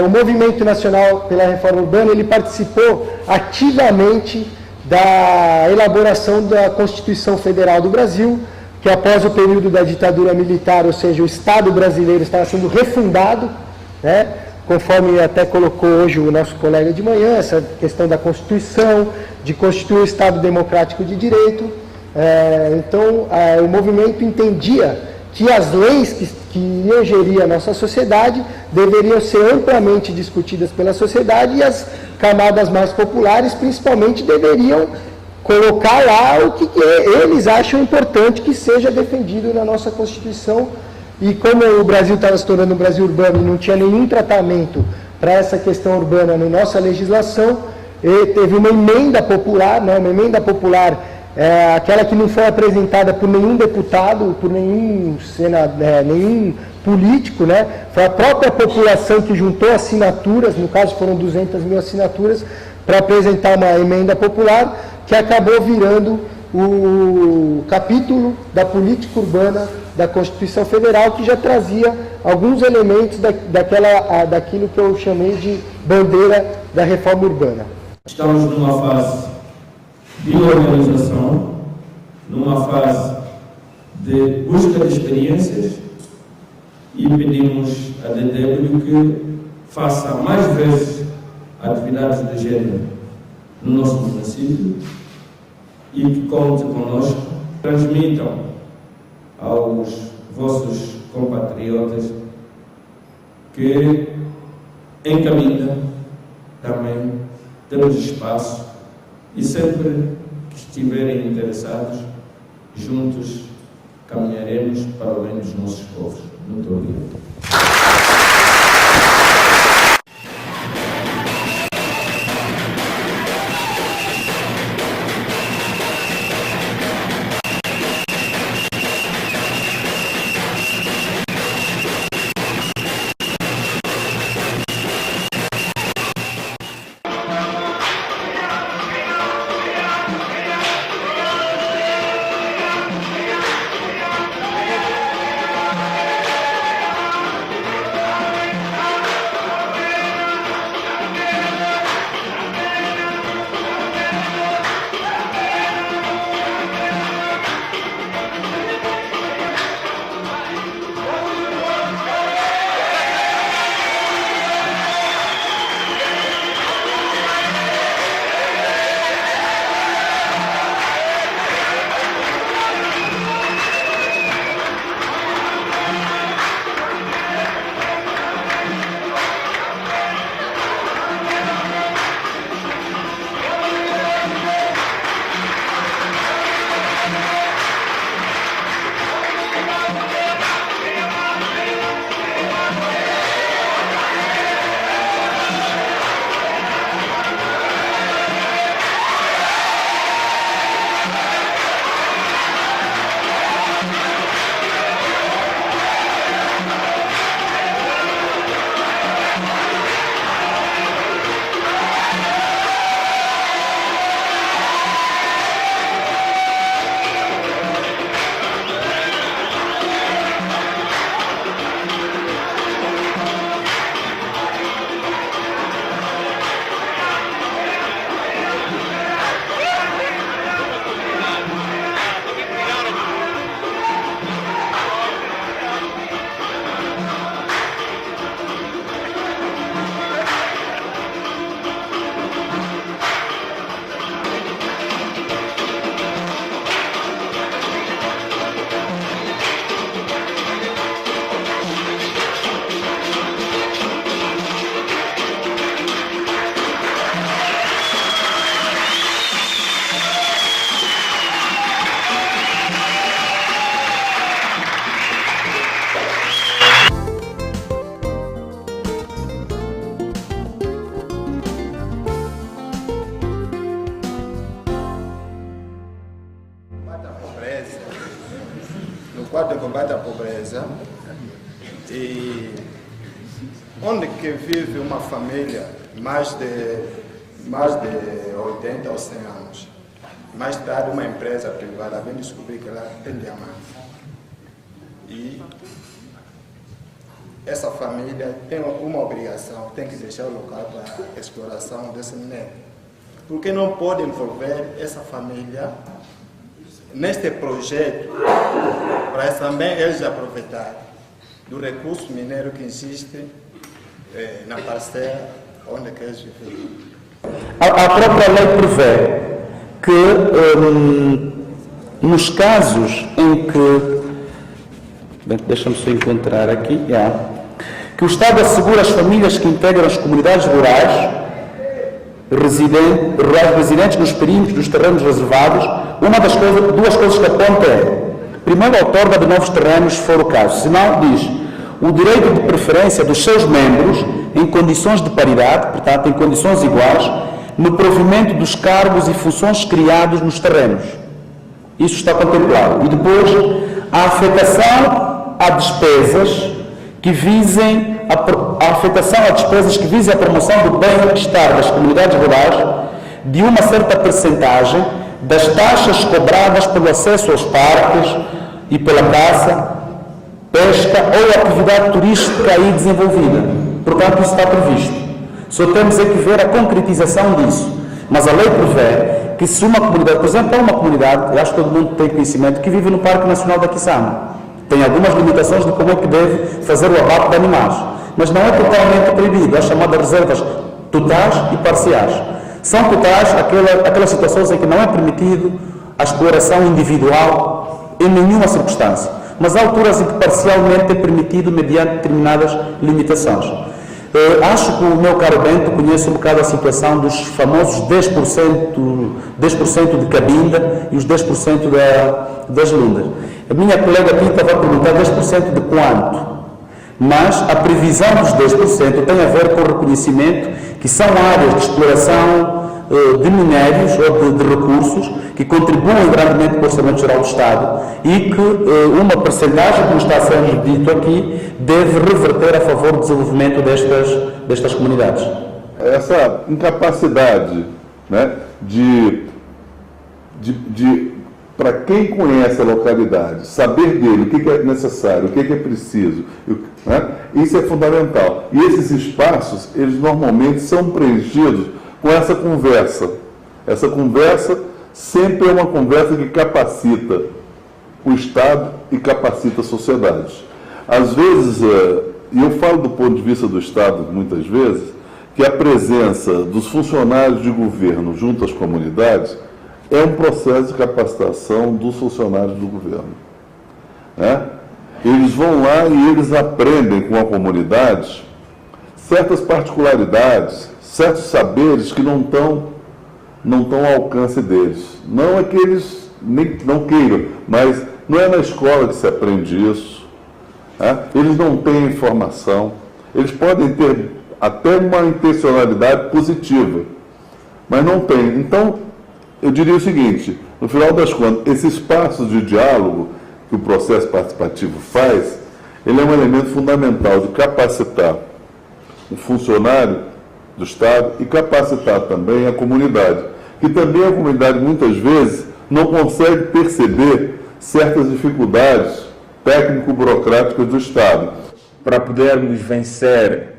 o Movimento Nacional pela Reforma Urbana, ele participou ativamente da elaboração da Constituição Federal do Brasil, que após o período da ditadura militar, ou seja, o Estado brasileiro estava sendo refundado, né, conforme até colocou hoje o nosso colega de manhã, essa questão da Constituição, de constituir o Estado Democrático de Direito. Então, o movimento entendia que as leis que iam gerir a nossa sociedade deveriam ser amplamente discutidas pela sociedade e as camadas mais populares, principalmente, deveriam colocar lá o que eles acham importante que seja defendido na nossa Constituição. E como o Brasil estava se tornando um Brasil urbano e não tinha nenhum tratamento para essa questão urbana na nossa legislação, teve uma emenda popular, né, uma emenda popular, aquela que não foi apresentada por nenhum deputado, por nenhum político, né, foi a própria população que juntou assinaturas, no caso foram 200 mil assinaturas, para apresentar uma emenda popular, que acabou virando o capítulo da política urbana da Constituição Federal, que já trazia alguns elementos daquilo que eu chamei de bandeira da reforma urbana. Estamos numa fase de organização, numa fase de busca de experiências e pedimos a DDW que faça mais vezes atividades de género no nosso município e que conte conosco, transmitam aos vossos compatriotas que em caminho também temos espaço e sempre que estiverem interessados, juntos caminharemos para o bem dos nossos povos. Muito obrigado. quadro de combate à pobreza, e onde que vive uma família mais de 80 ou 100 anos. Mais tarde, uma empresa privada vem descobrir que ela tem diamante. E essa família tem uma obrigação, tem que deixar o local para a exploração desse minério. Porque não pode envolver essa família neste projeto para também eles aproveitarem do recurso mineiro que existe na parcela onde que eles vivem. A própria lei prevê que nos casos em que, deixa-me só encontrar aqui, que o Estado assegura às famílias que integram as comunidades rurais residentes nos perímetros dos terrenos reservados, duas coisas que aponta é, primeiro, a outorga de novos terrenos, se for o caso, senão, diz, o direito de preferência dos seus membros em condições de paridade, portanto, em condições iguais, no provimento dos cargos e funções criados nos terrenos. Isso está contemplado. E depois, a afetação a despesas que visem a promoção do bem-estar das comunidades rurais de uma certa percentagem das taxas cobradas pelo acesso aos parques e pela caça, pesca ou atividade turística aí desenvolvida. Portanto, isso está previsto. Só temos é que ver a concretização disso. Mas a lei prevê que se uma comunidade, por exemplo, é uma comunidade, eu acho que todo mundo tem conhecimento, que vive no Parque Nacional da Quiçama. Tem algumas limitações de como é que deve fazer o abate de animais. Mas não é totalmente proibido, é chamada reservas totais e parciais. São totais aquelas situações em que não é permitido a exploração individual em nenhuma circunstância. Mas há alturas em que parcialmente é permitido mediante determinadas limitações. Acho que o meu caro Bento conhece um bocado a situação dos famosos 10% de cabinda e os 10% das lundas. A minha colega aqui estava a perguntar 10% de quanto? Mas a previsão dos 10% tem a ver com o reconhecimento que são áreas de exploração de minérios ou de recursos que contribuem grandemente para o Orçamento Geral do Estado e que uma percentagem, como está sendo dito aqui, deve reverter a favor do desenvolvimento destas comunidades. Essa incapacidade, né, para quem conhece a localidade, saber dele o que é necessário, o que é preciso, né, isso é fundamental. E esses espaços, eles normalmente são preenchidos com essa conversa. Essa conversa sempre é uma conversa que capacita o Estado e capacita a sociedade. Às vezes, e eu falo do ponto de vista do Estado muitas vezes, que a presença dos funcionários de governo junto às comunidades é um processo de capacitação dos funcionários do governo. Né? Eles vão lá e eles aprendem com a comunidade certas particularidades, certos saberes que não estão ao alcance deles. Não é que eles não queiram, mas não é na escola que se aprende isso. Né? Eles não têm informação. Eles podem ter até uma intencionalidade positiva, mas não têm. Então, eu diria o seguinte, no final das contas, esse espaço de diálogo que o processo participativo faz, ele é um elemento fundamental de capacitar o funcionário do Estado e capacitar também a comunidade, que também a comunidade muitas vezes não consegue perceber certas dificuldades técnico-burocráticas do Estado. Para podermos vencer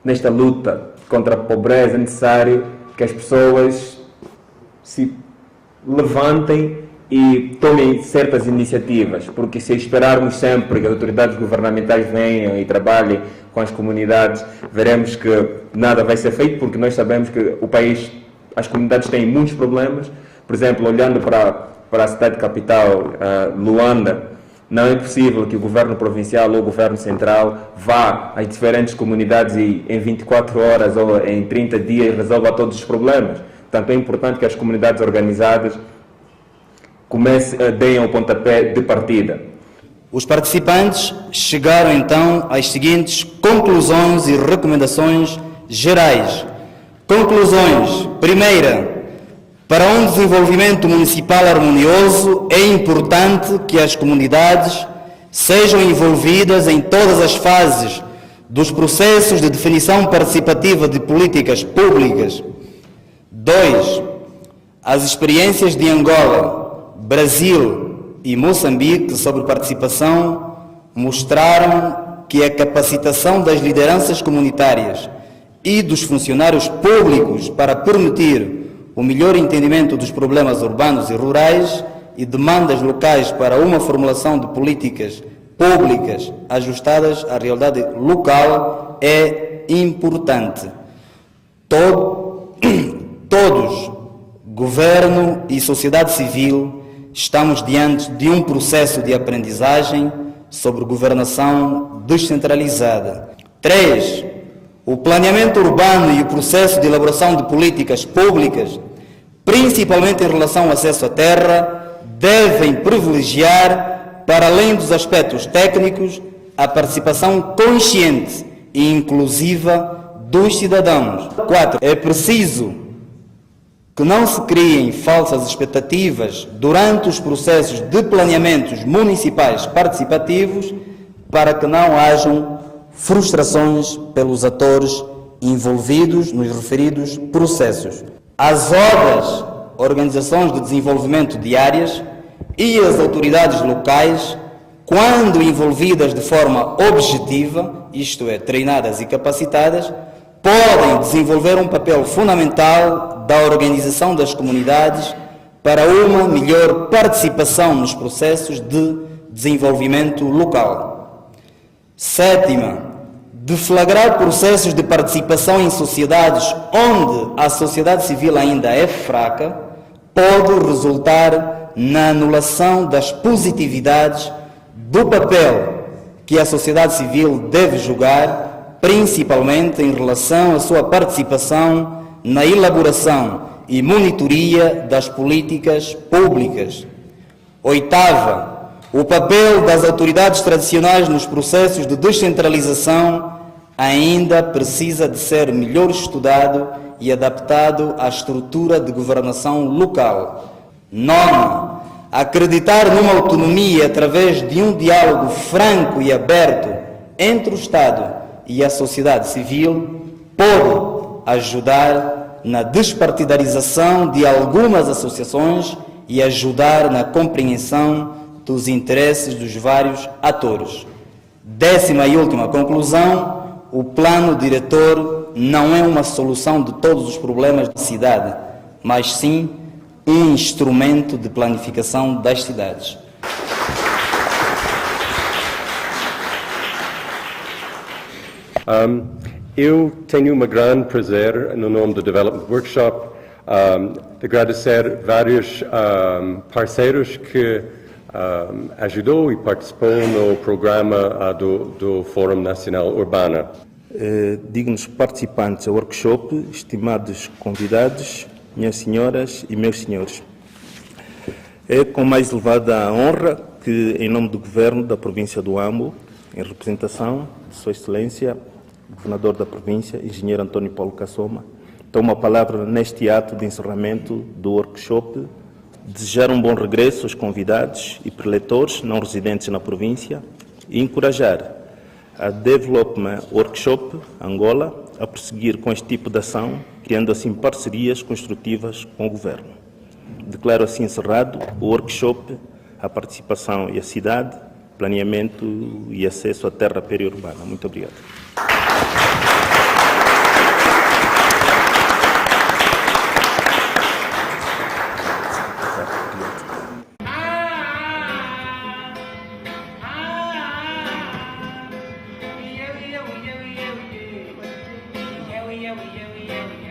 nesta luta contra a pobreza, é necessário que as pessoas se levantem e tomem certas iniciativas, porque se esperarmos sempre que as autoridades governamentais venham e trabalhem com as comunidades, veremos que nada vai ser feito, porque nós sabemos que o país, as comunidades têm muitos problemas. Por exemplo, olhando para a cidade capital, Luanda, não é possível que o governo provincial ou o governo central vá às diferentes comunidades e em 24 horas ou em 30 dias resolva todos os problemas. Portanto, é importante que as comunidades organizadas deem o pontapé de partida. Os participantes chegaram então às seguintes conclusões e recomendações gerais. Conclusões. Primeira, para um desenvolvimento municipal harmonioso, é importante que as comunidades sejam envolvidas em todas as fases dos processos de definição participativa de políticas públicas. 2. As experiências de Angola, Brasil e Moçambique sobre participação mostraram que a capacitação das lideranças comunitárias e dos funcionários públicos para permitir o melhor entendimento dos problemas urbanos e rurais e demandas locais para uma formulação de políticas públicas ajustadas à realidade local é importante. Todos, governo e sociedade civil, estamos diante de um processo de aprendizagem sobre governação descentralizada. 3. O planeamento urbano e o processo de elaboração de políticas públicas, principalmente em relação ao acesso à terra, devem privilegiar, para além dos aspectos técnicos, a participação consciente e inclusiva dos cidadãos. 4. É preciso que não se criem falsas expectativas durante os processos de planeamentos municipais participativos para que não hajam frustrações pelos atores envolvidos nos referidos processos. As ODAs, Organizações de Desenvolvimento de Áreas, e as autoridades locais, quando envolvidas de forma objetiva, isto é, treinadas e capacitadas, podem desenvolver um papel fundamental da organização das comunidades para uma melhor participação nos processos de desenvolvimento local. 7. Deflagrar processos de participação em sociedades onde a sociedade civil ainda é fraca pode resultar na anulação das positividades do papel que a sociedade civil deve jogar, principalmente em relação à sua participação na elaboração e monitoria das políticas públicas. 8. O papel das autoridades tradicionais nos processos de descentralização ainda precisa de ser melhor estudado e adaptado à estrutura de governação local. 9. Acreditar numa autonomia através de um diálogo franco e aberto entre o Estado e a sociedade civil pode ajudar na despartidarização de algumas associações e ajudar na compreensão dos interesses dos vários atores. 10ª e última conclusão: o plano diretor não é uma solução de todos os problemas da cidade, mas sim um instrumento de planificação das cidades. Eu tenho um grande prazer, no nome do Development Workshop, de agradecer vários parceiros que ajudou e participou no programa do Fórum Nacional Urbano. Dignos participantes do workshop, estimados convidados, minhas senhoras e meus senhores. É com mais elevada honra que, em nome do Governo da Província do Ambo, em representação de Sua Excelência, Governador da Província, Engenheiro António Paulo Cassoma, tomo a palavra neste ato de encerramento do workshop, desejar um bom regresso aos convidados e preletores não residentes na província e encorajar a Development Workshop Angola a prosseguir com este tipo de ação, criando assim parcerias construtivas com o Governo. Declaro assim encerrado o workshop, a participação e a cidade, planeamento e acesso à terra periurbana. Muito obrigado. Yeah.